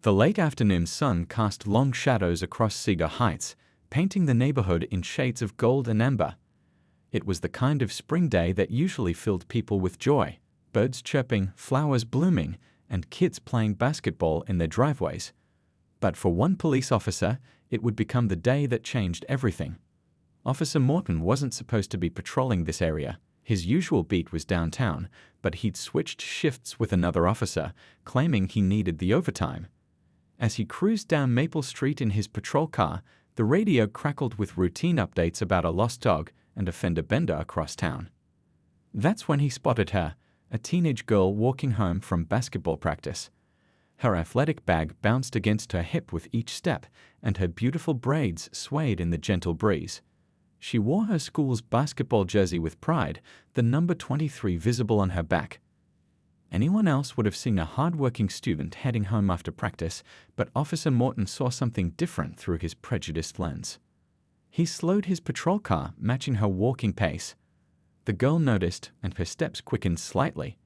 The late afternoon sun cast long shadows across Cedar Heights, painting the neighborhood in shades of gold and amber. It was the kind of spring day that usually filled people with joy, birds chirping, flowers blooming, and kids playing basketball in their driveways. But for one police officer, it would become the day that changed everything. Officer Morton wasn't supposed to be patrolling this area. His usual beat was downtown, but he'd switched shifts with another officer, claiming he needed the overtime. As he cruised down Maple Street in his patrol car, the radio crackled with routine updates about a lost dog and a fender bender across town. That's when he spotted her, a teenage girl walking home from basketball practice. Her athletic bag bounced against her hip with each step, and her beautiful braids swayed in the gentle breeze. She wore her school's basketball jersey with pride, the number 23 visible on her back. Anyone else would have seen a hard-working student heading home after practice, but Officer Morton saw something different through his prejudiced lens. He slowed his patrol car, matching her walking pace. The girl noticed, and her steps quickened slightly.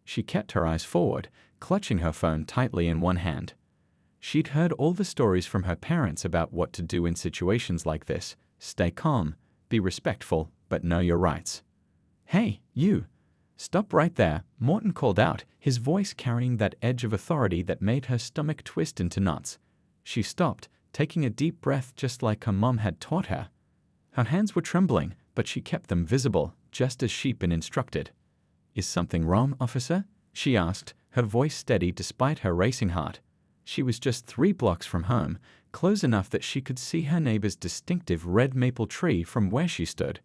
She kept her eyes forward, clutching her phone tightly in one hand. She'd heard all the stories from her parents about what to do in situations like this. Stay calm, be respectful, but know your rights. "Hey, you! Stop right there," Morton called out, his voice carrying that edge of authority that made her stomach twist into knots. She stopped, taking a deep breath just like her mom had taught her. Her hands were trembling, but she kept them visible, just as she'd been instructed. "Is something wrong, officer?" she asked, her voice steady despite her racing heart. She was just 3 blocks from home, close enough that she could see her neighbor's distinctive red maple tree from where she stood.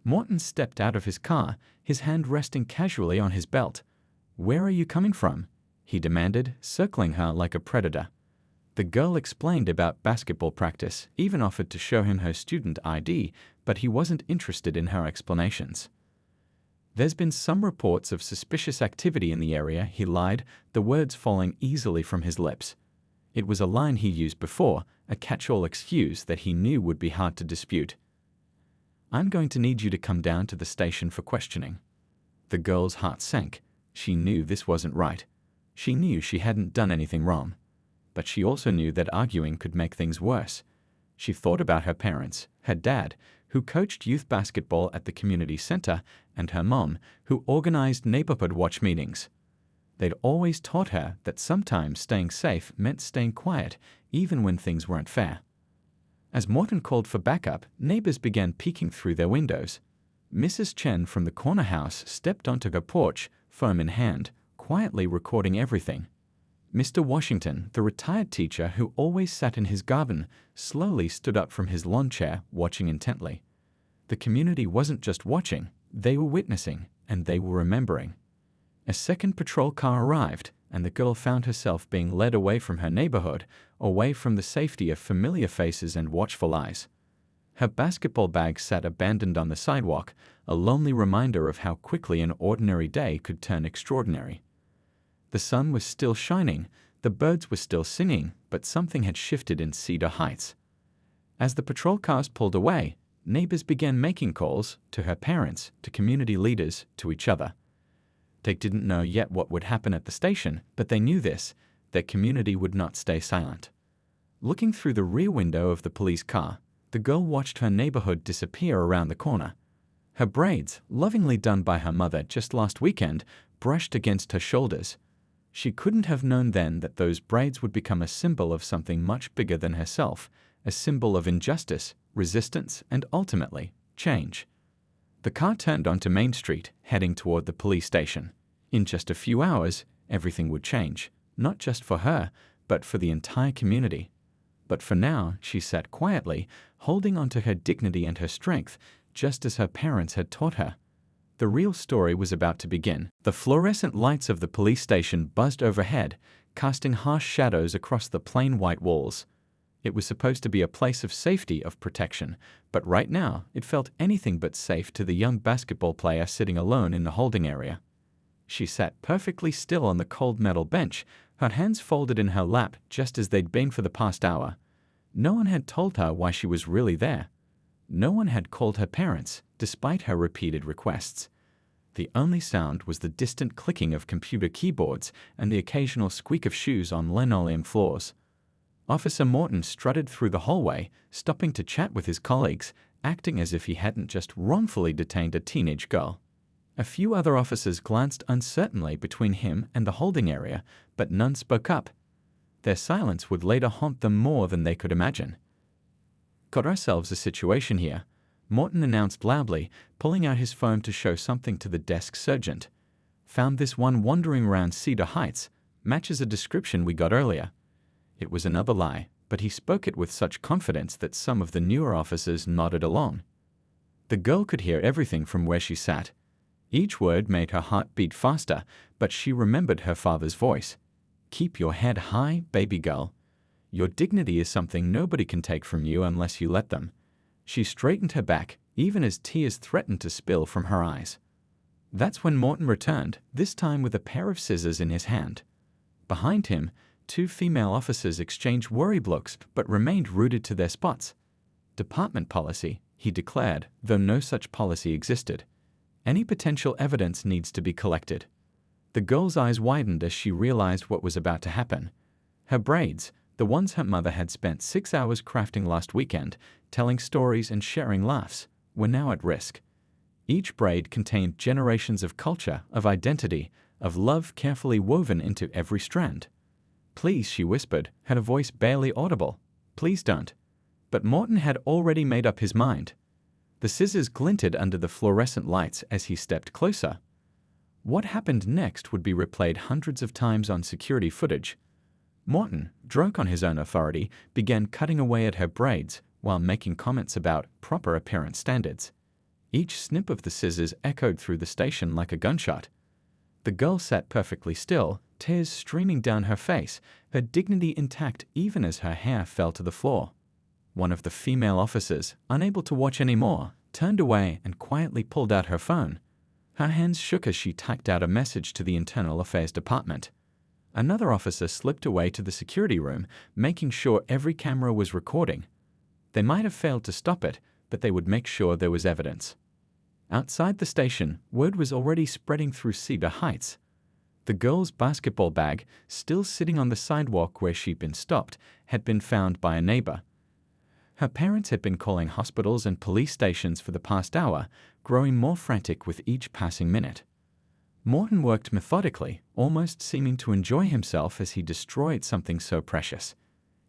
Morton stepped out of his car, his hand resting casually on his belt. "Where are you coming from?" he demanded, circling her like a predator. The girl explained about basketball practice, even offered to show him her student ID, but he wasn't interested in her explanations. "There's been some reports of suspicious activity in the area," he lied, the words falling easily from his lips. It was a line he used before, a catch-all excuse that he knew would be hard to dispute. "I'm going to need you to come down to the station for questioning." The girl's heart sank. She knew this wasn't right. She knew she hadn't done anything wrong. But she also knew that arguing could make things worse. She thought about her parents, her dad, who coached youth basketball at the community center, and her mom, who organized neighborhood watch meetings. They'd always taught her that sometimes staying safe meant staying quiet, even when things weren't fair. As Morton called for backup, neighbors began peeking through their windows. Mrs. Chen from the corner house stepped onto her porch, phone in hand, quietly recording everything. Mr. Washington, the retired teacher who always sat in his garden, slowly stood up from his lawn chair, watching intently. The community wasn't just watching, they were witnessing, and they were remembering. A second patrol car arrived, and the girl found herself being led away from her neighborhood, away from the safety of familiar faces and watchful eyes. Her basketball bag sat abandoned on the sidewalk, a lonely reminder of how quickly an ordinary day could turn extraordinary. The sun was still shining, the birds were still singing, but something had shifted in Cedar Heights. As the patrol cars pulled away, neighbors began making calls to her parents, to community leaders, to each other. They didn't know yet what would happen at the station, but they knew this: their community would not stay silent. Looking through the rear window of the police car, the girl watched her neighborhood disappear around the corner. Her braids, lovingly done by her mother just last weekend, brushed against her shoulders. She couldn't have known then that those braids would become a symbol of something much bigger than herself, a symbol of injustice, resistance, and ultimately, change. The car turned onto Main Street, heading toward the police station. In just a few hours, everything would change, not just for her, but for the entire community. But for now, she sat quietly, holding onto her dignity and her strength, just as her parents had taught her. The real story was about to begin. The fluorescent lights of the police station buzzed overhead, casting harsh shadows across the plain white walls. It was supposed to be a place of safety, of protection, but right now it felt anything but safe to the young basketball player sitting alone in the holding area. She sat perfectly still on the cold metal bench, her hands folded in her lap just as they'd been for the past hour. No one had told her why she was really there. No one had called her parents, despite her repeated requests. The only sound was the distant clicking of computer keyboards and the occasional squeak of shoes on linoleum floors. Officer Morton strutted through the hallway, stopping to chat with his colleagues, acting as if he hadn't just wrongfully detained a teenage girl. A few other officers glanced uncertainly between him and the holding area, but none spoke up. Their silence would later haunt them more than they could imagine. "Got ourselves a situation here," Morton announced loudly, pulling out his phone to show something to the desk sergeant. "Found this one wandering around Cedar Heights. Matches a description we got earlier." It was another lie, but he spoke it with such confidence that some of the newer officers nodded along. The girl could hear everything from where she sat. Each word made her heart beat faster, but she remembered her father's voice. "Keep your head high, baby girl. Your dignity is something nobody can take from you unless you let them." She straightened her back, even as tears threatened to spill from her eyes. That's when Morton returned, this time with a pair of scissors in his hand. Behind him, two female officers exchanged worried looks but remained rooted to their spots. "Department policy," he declared, though no such policy existed. "Any potential evidence needs to be collected." The girl's eyes widened as she realized what was about to happen. Her braids, the ones her mother had spent 6 hours crafting last weekend, telling stories and sharing laughs, were now at risk. Each braid contained generations of culture, of identity, of love carefully woven into every strand. "Please," she whispered, her voice barely audible. "Please don't." But Morton had already made up his mind. The scissors glinted under the fluorescent lights as he stepped closer. What happened next would be replayed hundreds of times on security footage. Morton, drunk on his own authority, began cutting away at her braids while making comments about proper appearance standards. Each snip of the scissors echoed through the station like a gunshot. The girl sat perfectly still, tears streaming down her face, her dignity intact even as her hair fell to the floor. One of the female officers, unable to watch any more, turned away and quietly pulled out her phone. Her hands shook as she typed out a message to the Internal Affairs Department. Another officer slipped away to the security room, making sure every camera was recording. They might have failed to stop it, but they would make sure there was evidence. Outside the station, word was already spreading through Cedar Heights. The girl's basketball bag, still sitting on the sidewalk where she'd been stopped, had been found by a neighbor. Her parents had been calling hospitals and police stations for the past hour, growing more frantic with each passing minute. Morton worked methodically, almost seeming to enjoy himself as he destroyed something so precious.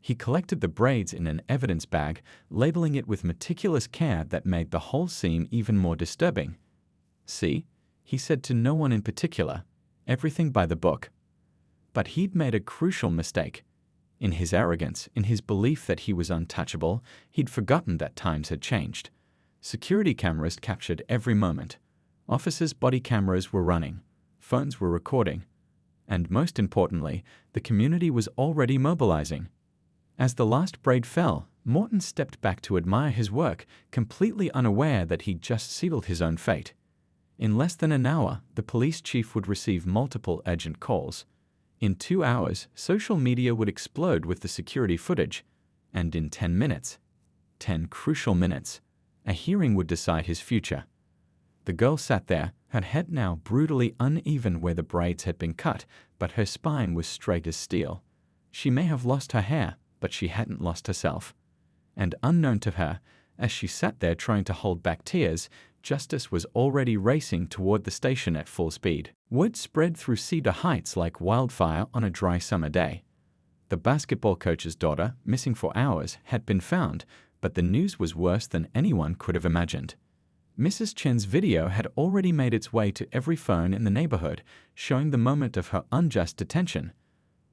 He collected the braids in an evidence bag, labeling it with meticulous care that made the whole scene even more disturbing. "See," he said to no one in particular, "everything by the book." But he'd made a crucial mistake. In his arrogance, in his belief that he was untouchable, he'd forgotten that times had changed. Security cameras captured every moment. Officers' body cameras were running. Phones were recording. And most importantly, the community was already mobilizing. As the last braid fell, Morton stepped back to admire his work, completely unaware that he'd just sealed his own fate. In less than an hour, the police chief would receive multiple urgent calls. In 2 hours, social media would explode with the security footage. And in 10 minutes, 10 crucial minutes, a hearing would decide his future. The girl sat there, her head now brutally uneven where the braids had been cut, but her spine was straight as steel. She may have lost her hair, but she hadn't lost herself. And unknown to her, as she sat there trying to hold back tears, justice was already racing toward the station at full speed. Word spread through Cedar Heights like wildfire on a dry summer day. The basketball coach's daughter, missing for hours, had been found, but the news was worse than anyone could have imagined. Mrs. Chen's video had already made its way to every phone in the neighborhood, showing the moment of her unjust detention.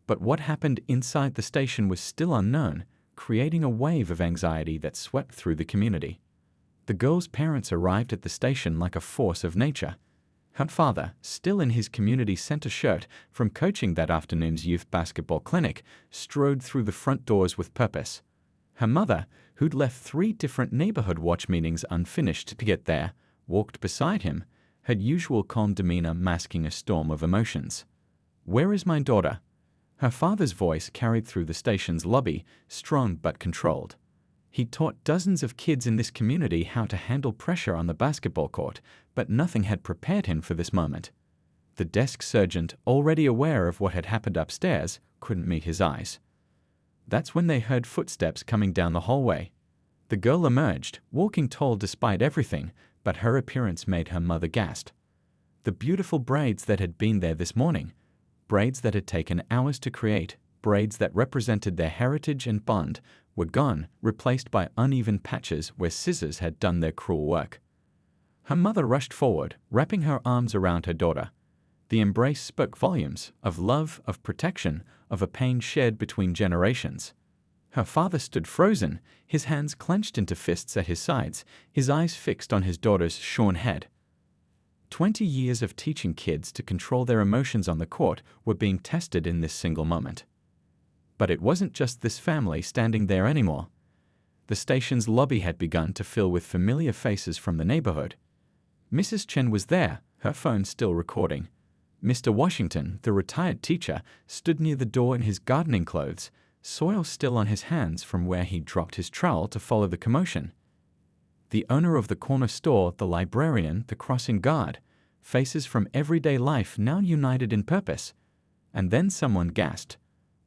But what happened inside the station was still unknown, creating a wave of anxiety that swept through the community. The girl's parents arrived at the station like a force of nature. Her father, still in his community center shirt from coaching that afternoon's youth basketball clinic, strode through the front doors with purpose. Her mother, who'd left 3 different neighborhood watch meetings unfinished to get there, walked beside him, her usual calm demeanor masking a storm of emotions. "Where is my daughter?" Her father's voice carried through the station's lobby, strong but controlled. He taught dozens of kids in this community how to handle pressure on the basketball court, but nothing had prepared him for this moment. The desk sergeant, already aware of what had happened upstairs, couldn't meet his eyes. That's when they heard footsteps coming down the hallway. The girl emerged, walking tall despite everything, but her appearance made her mother gasp. The beautiful braids that had been there this morning, braids that had taken hours to create, braids that represented their heritage and bond, were gone, replaced by uneven patches where scissors had done their cruel work. Her mother rushed forward, wrapping her arms around her daughter. The embrace spoke volumes of love, of protection, of a pain shared between generations. Her father stood frozen, his hands clenched into fists at his sides, his eyes fixed on his daughter's shorn head. 20 years of teaching kids to control their emotions on the court were being tested in this single moment. But it wasn't just this family standing there anymore. The station's lobby had begun to fill with familiar faces from the neighborhood. Mrs. Chen was there, her phone still recording. Mr. Washington, the retired teacher, stood near the door in his gardening clothes, soil still on his hands from where he dropped his trowel to follow the commotion. The owner of the corner store, the librarian, the crossing guard, faces from everyday life now united in purpose. And then someone gasped.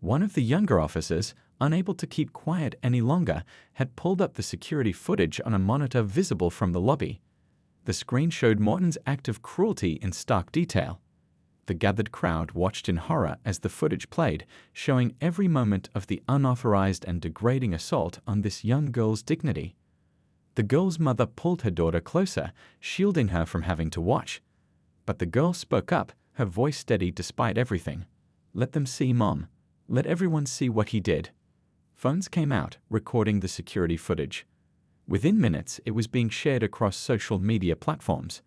One of the younger officers, unable to keep quiet any longer, had pulled up the security footage on a monitor visible from the lobby. The screen showed Morton's act of cruelty in stark detail. The gathered crowd watched in horror as the footage played, showing every moment of the unauthorized and degrading assault on this young girl's dignity. The girl's mother pulled her daughter closer, shielding her from having to watch. But the girl spoke up, her voice steady despite everything. "Let them see, Mom. Let everyone see what he did." Phones came out, recording the security footage. Within minutes, it was being shared across social media platforms.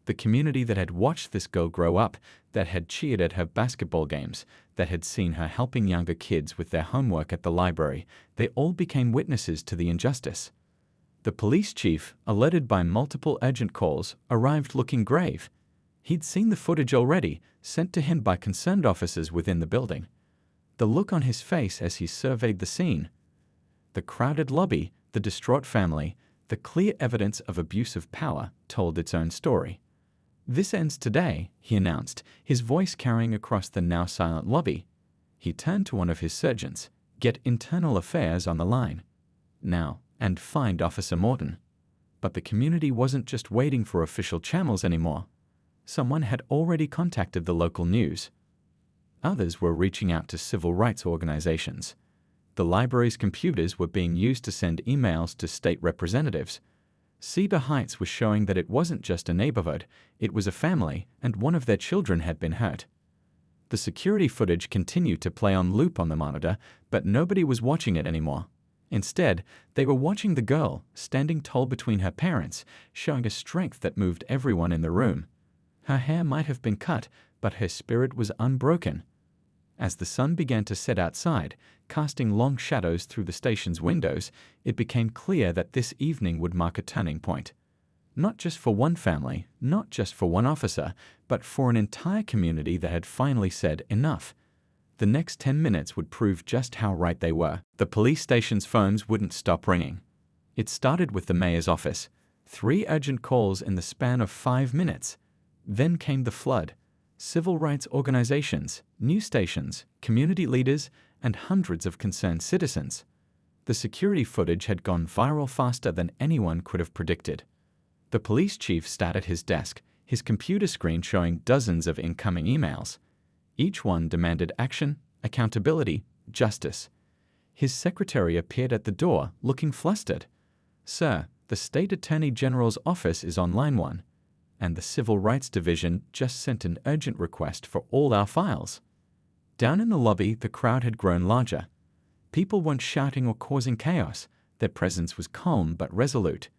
The community that had watched this girl grow up, that had cheered at her basketball games, that had seen her helping younger kids with their homework at the library, they all became witnesses to the injustice. The police chief, alerted by multiple urgent calls, arrived looking grave. He'd seen the footage already, sent to him by concerned officers within the building. The look on his face as he surveyed the scene. The crowded lobby, the distraught family, the clear evidence of abuse of power told its own story. "This ends today," he announced, his voice carrying across the now silent lobby. He turned to one of his sergeants. "Get internal affairs on the line now, and find Officer Morton." But the community wasn't just waiting for official channels anymore. Someone had already contacted the local news. Others were reaching out to civil rights organizations. The library's computers were being used to send emails to state representatives. Cedar Heights was showing that it wasn't just a neighborhood, it was a family, and one of their children had been hurt. The security footage continued to play on loop on the monitor, but nobody was watching it anymore. Instead, they were watching the girl, standing tall between her parents, showing a strength that moved everyone in the room. Her hair might have been cut, but her spirit was unbroken. As the sun began to set outside, casting long shadows through the station's windows, it became clear that this evening would mark a turning point. Not just for one family, not just for one officer, but for an entire community that had finally said enough. The next 10 minutes would prove just how right they were. The police station's phones wouldn't stop ringing. It started with the mayor's office. 3 urgent calls in the span of 5 minutes. Then came the flood. Civil rights organizations, news stations, community leaders, and hundreds of concerned citizens. The security footage had gone viral faster than anyone could have predicted. The police chief sat at his desk, his computer screen showing dozens of incoming emails. Each one demanded action, accountability, justice. His secretary appeared at the door, looking flustered. "Sir, the State Attorney General's office is on line 1. And the Civil Rights Division just sent an urgent request for all our files." Down in the lobby, the crowd had grown larger. People weren't shouting or causing chaos. Their presence was calm but resolute.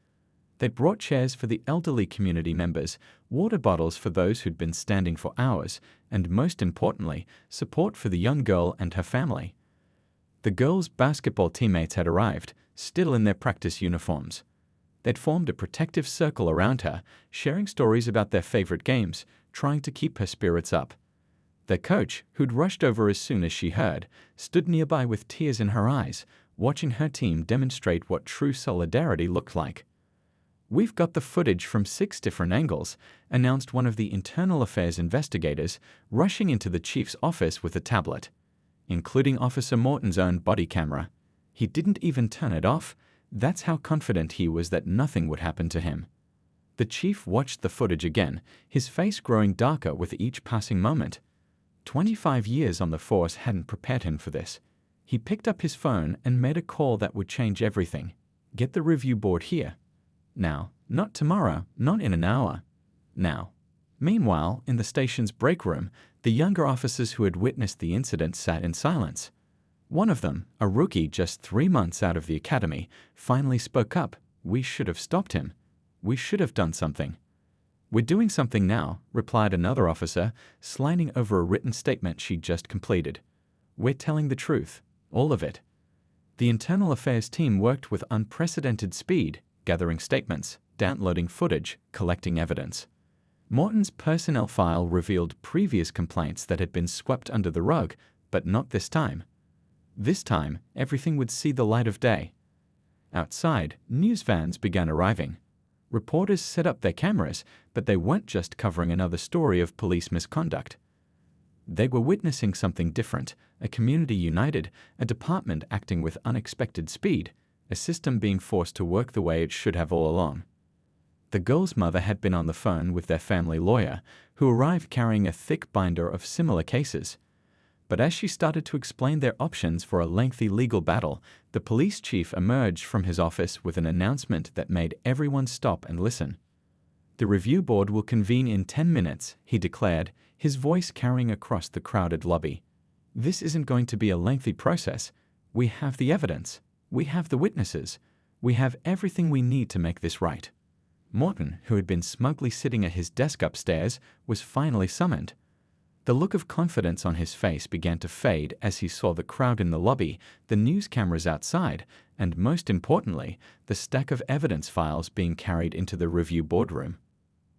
They brought chairs for the elderly community members, water bottles for those who'd been standing for hours, and most importantly, support for the young girl and her family. The girl's basketball teammates had arrived, still in their practice uniforms. They'd formed a protective circle around her, sharing stories about their favorite games, trying to keep her spirits up. Their coach, who'd rushed over as soon as she heard, stood nearby with tears in her eyes, watching her team demonstrate what true solidarity looked like. "We've got the footage from 6 different angles," announced one of the internal affairs investigators, rushing into the chief's office with a tablet, including Officer Morton's own body camera. He didn't even turn it off. That's how confident he was that nothing would happen to him. The chief watched the footage again, his face growing darker with each passing moment. 25 years on the force hadn't prepared him for this. He picked up his phone and made a call that would change everything. "Get the review board here. Now, not tomorrow, not in an hour. Now." Meanwhile, in the station's break room, the younger officers who had witnessed the incident sat in silence. One of them, a rookie just 3 months out of the academy, finally spoke up. "We should have stopped him. We should have done something." "We're doing something now," replied another officer, sliding over a written statement she'd just completed. "We're telling the truth. All of it." The internal affairs team worked with unprecedented speed, gathering statements, downloading footage, collecting evidence. Morton's personnel file revealed previous complaints that had been swept under the rug, but not this time. This time, everything would see the light of day. Outside, news vans began arriving. Reporters set up their cameras, but they weren't just covering another story of police misconduct. They were witnessing something different, a community united, a department acting with unexpected speed, a system being forced to work the way it should have all along. The girl's mother had been on the phone with their family lawyer, who arrived carrying a thick binder of similar cases. But as she started to explain their options for a lengthy legal battle, the police chief emerged from his office with an announcement that made everyone stop and listen. "The review board will convene in 10 minutes, he declared, his voice carrying across the crowded lobby. "This isn't going to be a lengthy process. We have the evidence. We have the witnesses. We have everything we need to make this right." Morton, who had been smugly sitting at his desk upstairs, was finally summoned. The look of confidence on his face began to fade as he saw the crowd in the lobby, the news cameras outside, and most importantly, the stack of evidence files being carried into the review boardroom.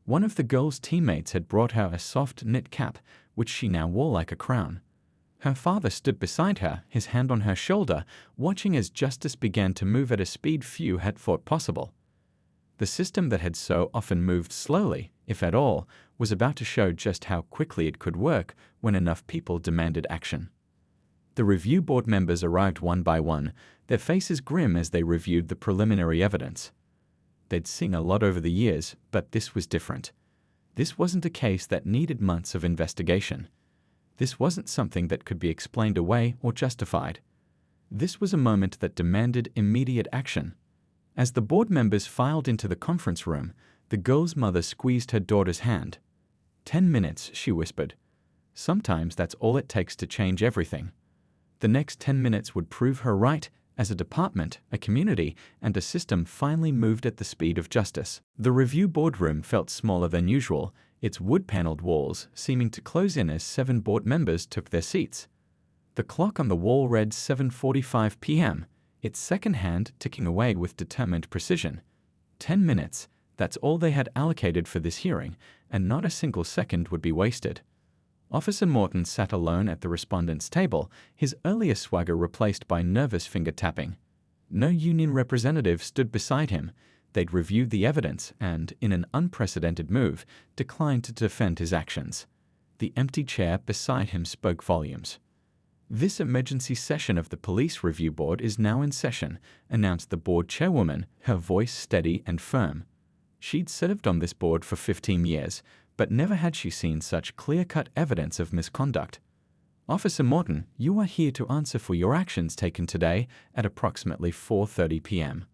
One of the girl's teammates had brought her a soft knit cap, which she now wore like a crown. Her father stood beside her, his hand on her shoulder, watching as justice began to move at a speed few had thought possible. The system that had so often moved slowly, if at all, was about to show just how quickly it could work when enough people demanded action. The review board members arrived one by one, their faces grim as they reviewed the preliminary evidence. They'd seen a lot over the years, but this was different. This wasn't a case that needed months of investigation. This wasn't something that could be explained away or justified. This was a moment that demanded immediate action. As the board members filed into the conference room, the girl's mother squeezed her daughter's hand. 10 minutes, she whispered. Sometimes that's all it takes to change everything. The next 10 minutes would prove her right as a department, a community, and a system finally moved at the speed of justice. The review boardroom felt smaller than usual, its wood-paneled walls seeming to close in as 7 board members took their seats. The clock on the wall read 7:45 p.m., its second hand ticking away with determined precision. 10 minutes, that's all they had allocated for this hearing, and not a single second would be wasted. Officer Morton sat alone at the respondent's table, his earlier swagger replaced by nervous finger-tapping. No union representative stood beside him. They'd reviewed the evidence and, in an unprecedented move, declined to defend his actions. The empty chair beside him spoke volumes. "This emergency session of the Police Review Board is now in session," announced the board chairwoman, her voice steady and firm. She'd served on this board for 15 years, but never had she seen such clear-cut evidence of misconduct. "Officer Morton, you are here to answer for your actions taken today at approximately 4:30 p.m.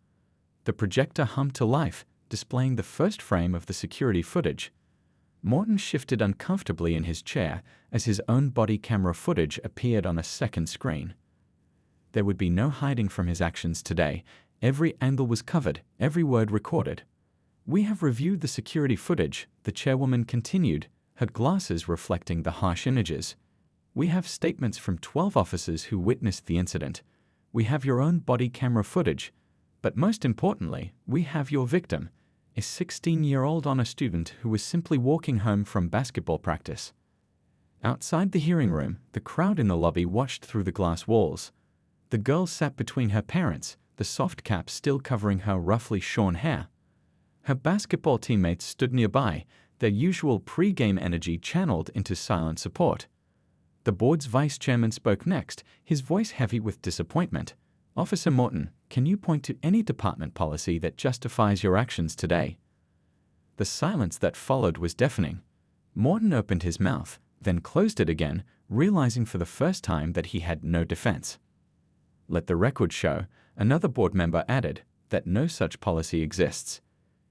The projector hummed to life, displaying the first frame of the security footage. Morton shifted uncomfortably in his chair as his own body camera footage appeared on a second screen. There would be no hiding from his actions today. Every angle was covered, every word recorded. "We have reviewed the security footage," the chairwoman continued, her glasses reflecting the harsh images. "We have statements from 12 officers who witnessed the incident. We have your own body camera footage. But most importantly, we have your victim, a 16-year-old honor student who was simply walking home from basketball practice." Outside the hearing room, the crowd in the lobby watched through the glass walls. The girl sat between her parents, the soft cap still covering her roughly shorn hair. Her basketball teammates stood nearby, their usual pre-game energy channeled into silent support. The board's vice chairman spoke next, his voice heavy with disappointment. "Officer Morton, can you point to any department policy that justifies your actions today?" The silence that followed was deafening. Morton opened his mouth, then closed it again, realizing for the first time that he had no defense. "Let the record show," another board member added, "that no such policy exists.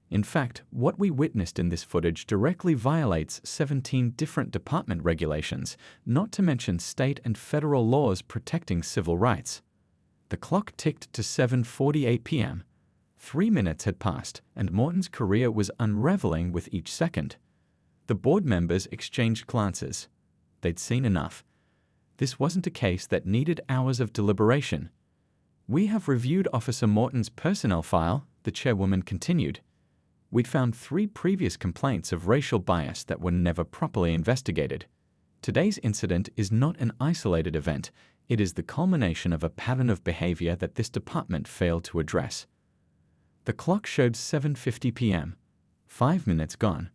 In fact, what we witnessed in this footage directly violates 17 different department regulations, not to mention state and federal laws protecting civil rights." The clock ticked to 7:48 p.m. 3 minutes had passed, and Morton's career was unraveling with each second. The board members exchanged glances. They'd seen enough. This wasn't a case that needed hours of deliberation. "We have reviewed Officer Morton's personnel file," the chairwoman continued. "We'd found 3 previous complaints of racial bias that were never properly investigated. Today's incident is not an isolated event. It is the culmination of a pattern of behavior that this department failed to address." The clock showed 7:50 p.m. 5 minutes gone.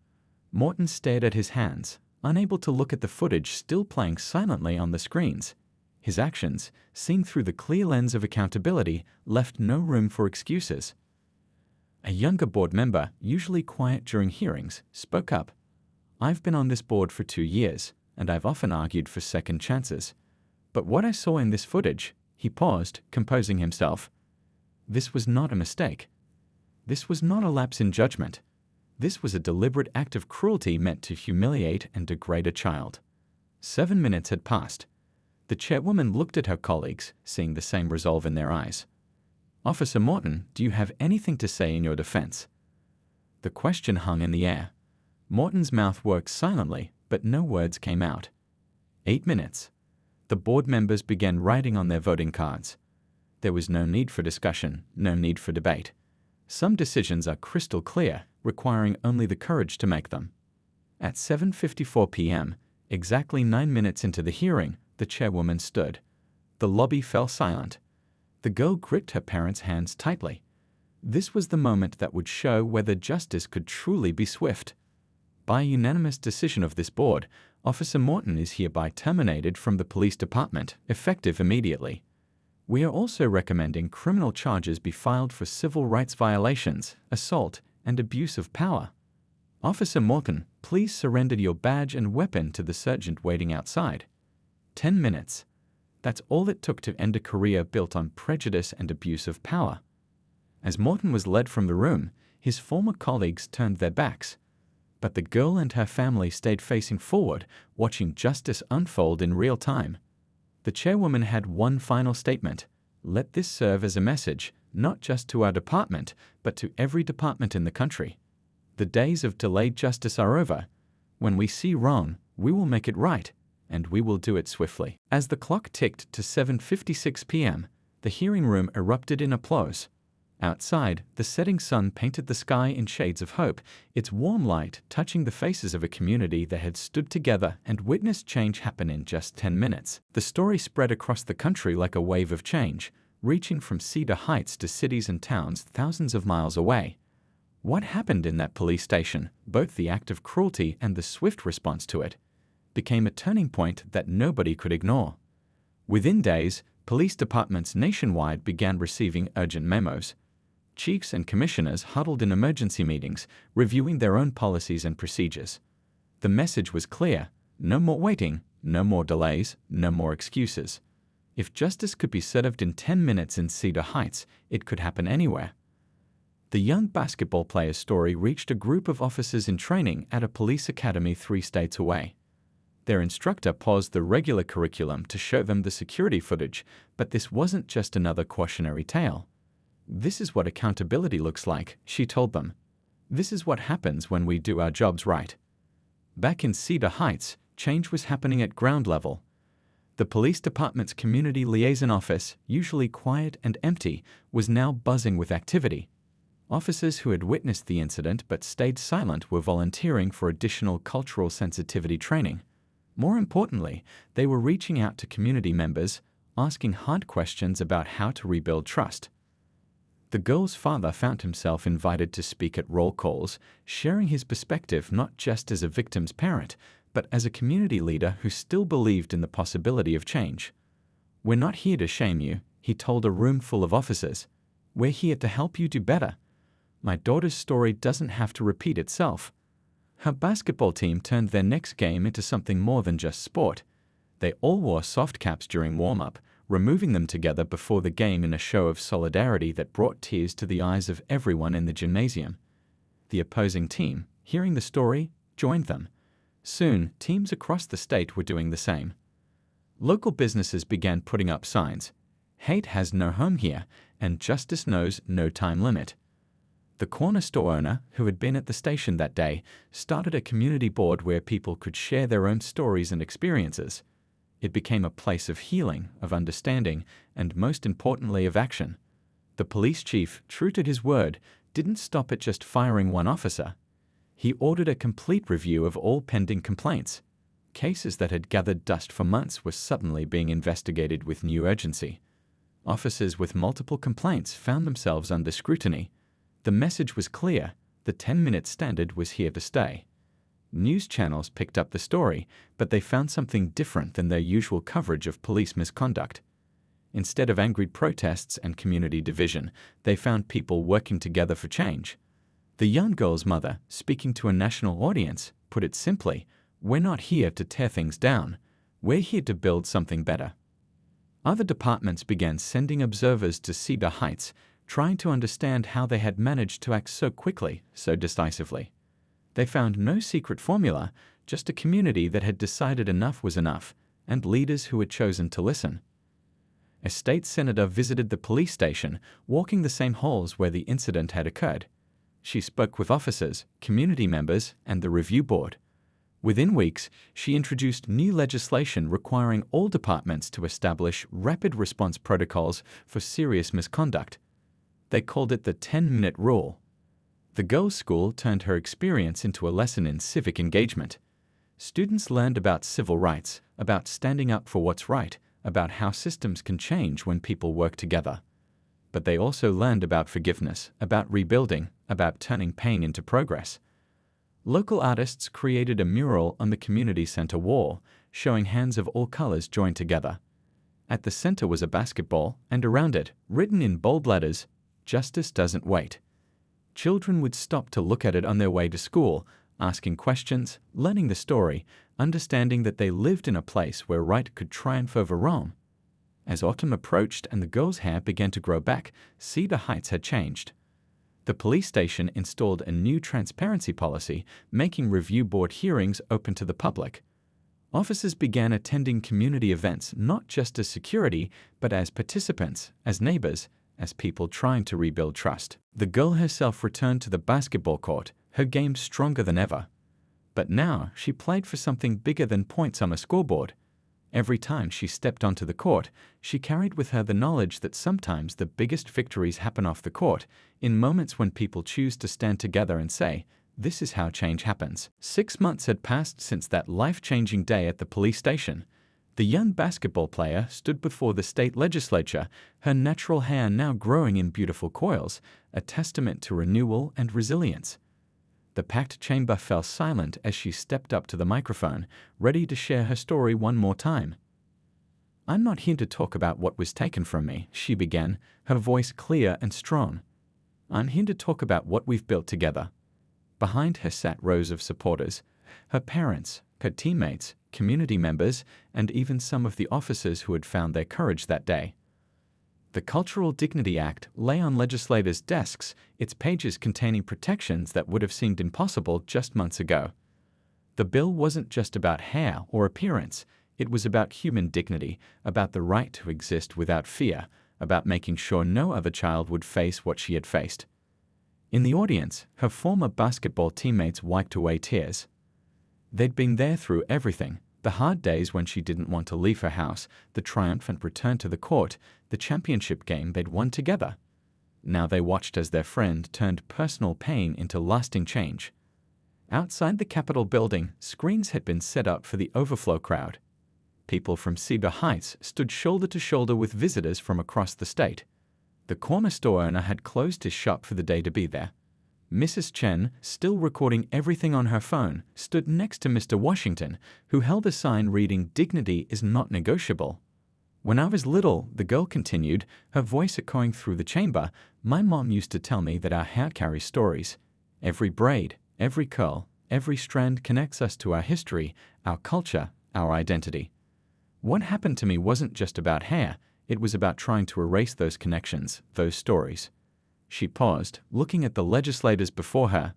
Morton stared at his hands, unable to look at the footage still playing silently on the screens. His actions, seen through the clear lens of accountability, left no room for excuses. A younger board member, usually quiet during hearings, spoke up. "I've been on this board for 2 years, and I've often argued for second chances. But what I saw in this footage," he paused, composing himself, "this was not a mistake. This was not a lapse in judgment. This was a deliberate act of cruelty meant to humiliate and degrade a child." 7 minutes had passed. The chairwoman looked at her colleagues, seeing the same resolve in their eyes. "Officer Morton, do you have anything to say in your defense?" The question hung in the air. Morton's mouth worked silently, but no words came out. 8 minutes. The board members began writing on their voting cards. There was no need for discussion, no need for debate. Some decisions are crystal clear, requiring only the courage to make them. At 7:54 p.m., exactly 9 minutes into the hearing, the chairwoman stood. The lobby fell silent. The girl gripped her parents' hands tightly. This was the moment that would show whether justice could truly be swift. By unanimous decision of this board, Officer Morton is hereby terminated from the police department, effective immediately. We are also recommending criminal charges be filed for civil rights violations, assault, and abuse of power. Officer Morton, please surrender your badge and weapon to the sergeant waiting outside. 10 minutes. That's all it took to end a career built on prejudice and abuse of power. As Morton was led from the room, his former colleagues turned their backs. But the girl and her family stayed facing forward, watching justice unfold in real time. The chairwoman had one final statement. "Let this serve as a message, not just to our department, but to every department in the country. The days of delayed justice are over. When we see wrong, we will make it right, and we will do it swiftly." As the clock ticked to 7:56 p.m., the hearing room erupted in applause. Outside, the setting sun painted the sky in shades of hope, its warm light touching the faces of a community that had stood together and witnessed change happen in just 10 minutes. The story spread across the country like a wave of change, reaching from Cedar Heights to cities and towns thousands of miles away. What happened in that police station, both the act of cruelty and the swift response to it, became a turning point that nobody could ignore. Within days, police departments nationwide began receiving urgent memos. Chiefs and commissioners huddled in emergency meetings, reviewing their own policies and procedures. The message was clear: no more waiting, no more delays, no more excuses. If justice could be served in 10 minutes in Cedar Heights, it could happen anywhere. The young basketball player's story reached a group of officers in training at a police academy 3 states away. Their instructor paused the regular curriculum to show them the security footage, but this wasn't just another cautionary tale. "This is what accountability looks like," she told them. "This is what happens when we do our jobs right." Back in Cedar Heights, change was happening at ground level. The police department's community liaison office, usually quiet and empty, was now buzzing with activity. Officers who had witnessed the incident but stayed silent were volunteering for additional cultural sensitivity training. More importantly, they were reaching out to community members, asking hard questions about how to rebuild trust. The girl's father found himself invited to speak at roll calls, sharing his perspective not just as a victim's parent, but as a community leader who still believed in the possibility of change. "We're not here to shame you," he told a room full of officers. "We're here to help you do better. My daughter's story doesn't have to repeat itself." Her basketball team turned their next game into something more than just sport. They all wore soft caps during warm-up, removing them together before the game in a show of solidarity that brought tears to the eyes of everyone in the gymnasium. The opposing team, hearing the story, joined them. Soon, teams across the state were doing the same. Local businesses began putting up signs. "Hate has no home here," and "Justice knows no time limit." The corner store owner, who had been at the station that day, started a community board where people could share their own stories and experiences. It became a place of healing, of understanding, and most importantly of action. The police chief, true to his word, didn't stop at just firing one officer. He ordered a complete review of all pending complaints. Cases that had gathered dust for months were suddenly being investigated with new urgency. Officers with multiple complaints found themselves under scrutiny. The message was clear: the 10-minute standard was here to stay. News channels picked up the story, but they found something different than their usual coverage of police misconduct. Instead of angry protests and community division, they found people working together for change. The young girl's mother, speaking to a national audience, put it simply: "We're not here to tear things down. We're here to build something better." Other departments began sending observers to Cedar Heights, trying to understand how they had managed to act so quickly, so decisively. They found no secret formula, just a community that had decided enough was enough, and leaders who had chosen to listen. A state senator visited the police station, walking the same halls where the incident had occurred. She spoke with officers, community members, and the review board. Within weeks, she introduced new legislation requiring all departments to establish rapid response protocols for serious misconduct. They called it the 10-minute rule. The girls' school turned her experience into a lesson in civic engagement. Students learned about civil rights, about standing up for what's right, about how systems can change when people work together. But they also learned about forgiveness, about rebuilding, about turning pain into progress. Local artists created a mural on the community center wall, showing hands of all colors joined together. At the center was a basketball, and around it, written in bold letters, "Justice doesn't wait." Children would stop to look at it on their way to school, asking questions, learning the story, understanding that they lived in a place where right could triumph over wrong. As autumn approached and the girl's hair began to grow back, Cedar Heights had changed. The police station installed a new transparency policy, making review board hearings open to the public. Officers began attending community events not just as security, but as participants, as neighbors, as people trying to rebuild trust. The girl herself returned to the basketball court, her game stronger than ever. But now she played for something bigger than points on a scoreboard. Every time she stepped onto the court, she carried with her the knowledge that sometimes the biggest victories happen off the court, in moments when people choose to stand together and say, "This is how change happens." 6 months had passed since that life-changing day at the police station. The young basketball player stood before the state legislature, her natural hair now growing in beautiful coils, a testament to renewal and resilience. The packed chamber fell silent as she stepped up to the microphone, ready to share her story one more time. "I'm not here to talk about what was taken from me," she began, her voice clear and strong. "I'm here to talk about what we've built together." Behind her sat rows of supporters, her parents, her teammates, community members, and even some of the officers who had found their courage that day. The Cultural Dignity Act lay on legislators' desks, its pages containing protections that would have seemed impossible just months ago. The bill wasn't just about hair or appearance, it was about human dignity, about the right to exist without fear, about making sure no other child would face what she had faced. In the audience, her former basketball teammates wiped away tears. They'd been there through everything: the hard days when she didn't want to leave her house, the triumphant return to the court, the championship game they'd won together. Now they watched as their friend turned personal pain into lasting change. Outside the Capitol building, screens had been set up for the overflow crowd. People from Cedar Heights stood shoulder to shoulder with visitors from across the state. The corner store owner had closed his shop for the day to be there. Mrs. Chen, still recording everything on her phone, stood next to Mr. Washington, who held a sign reading, "Dignity is not negotiable." "When I was little," the girl continued, her voice echoing through the chamber, "my mom used to tell me that our hair carries stories. Every braid, every curl, every strand connects us to our history, our culture, our identity. What happened to me wasn't just about hair, it was about trying to erase those connections, those stories." She paused, looking at the legislators before her.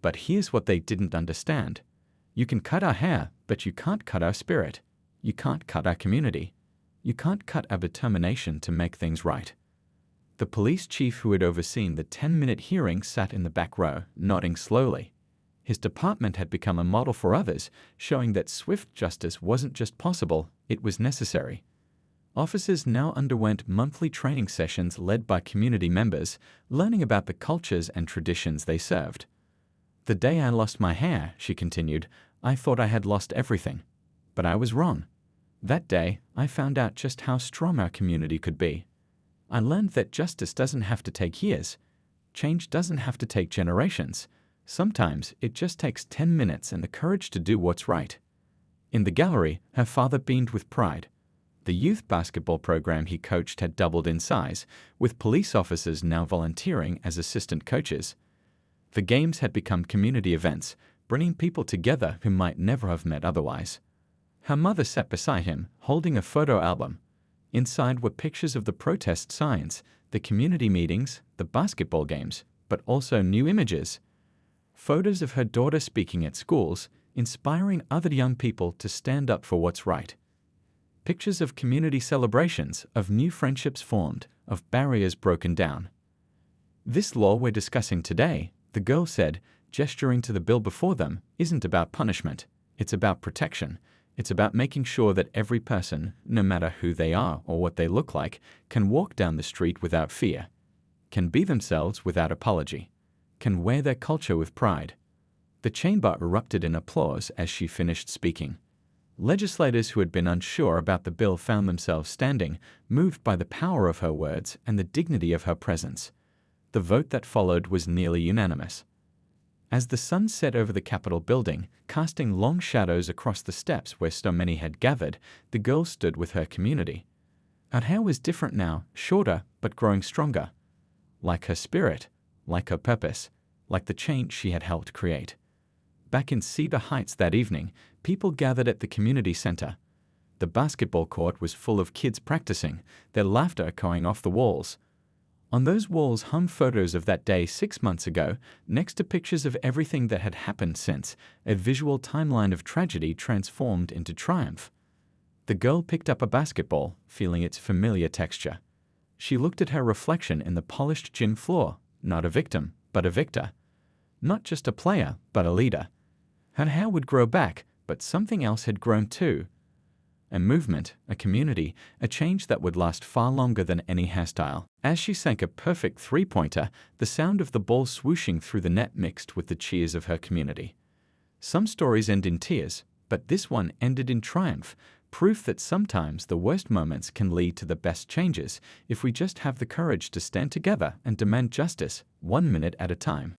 "But here's what they didn't understand. You can cut our hair, but you can't cut our spirit. You can't cut our community. You can't cut our determination to make things right." The police chief who had overseen the 10-minute hearing sat in the back row, nodding slowly. His department had become a model for others, showing that swift justice wasn't just possible, it was necessary. Officers now underwent monthly training sessions led by community members, learning about the cultures and traditions they served. "The day I lost my hair," she continued, "I thought I had lost everything. But I was wrong. That day, I found out just how strong our community could be. I learned that justice doesn't have to take years. Change doesn't have to take generations. Sometimes it just takes 10 minutes and the courage to do what's right." In the gallery, her father beamed with pride. The youth basketball program he coached had doubled in size, with police officers now volunteering as assistant coaches. The games had become community events, bringing people together who might never have met otherwise. Her mother sat beside him, holding a photo album. Inside were pictures of the protest signs, the community meetings, the basketball games, but also new images. Photos of her daughter speaking at schools, inspiring other young people to stand up for what's right. Pictures of community celebrations, of new friendships formed, of barriers broken down. "This law we're discussing today," the girl said, gesturing to the bill before them, "isn't about punishment. It's about protection. It's about making sure that every person, no matter who they are or what they look like, can walk down the street without fear, can be themselves without apology, can wear their culture with pride." The chamber erupted in applause as she finished speaking. Legislators who had been unsure about the bill found themselves standing, moved by the power of her words and the dignity of her presence. The vote that followed was nearly unanimous. As the sun set over the Capitol building, casting long shadows across the steps where so many had gathered, the girl stood with her community. Her hair was different now, shorter but growing stronger. Like her spirit, like her purpose, like the change she had helped create. Back in Cedar Heights that evening, people gathered at the community center. The basketball court was full of kids practicing, their laughter echoing off the walls. On those walls hung photos of that day 6 months ago, next to pictures of everything that had happened since, a visual timeline of tragedy transformed into triumph. The girl picked up a basketball, feeling its familiar texture. She looked at her reflection in the polished gym floor, not a victim, but a victor. Not just a player, but a leader. Her hair would grow back, but something else had grown too. A movement, a community, a change that would last far longer than any hairstyle. As she sank a perfect three-pointer, the sound of the ball swooshing through the net mixed with the cheers of her community. Some stories end in tears, but this one ended in triumph, proof that sometimes the worst moments can lead to the best changes if we just have the courage to stand together and demand justice, 1 minute at a time.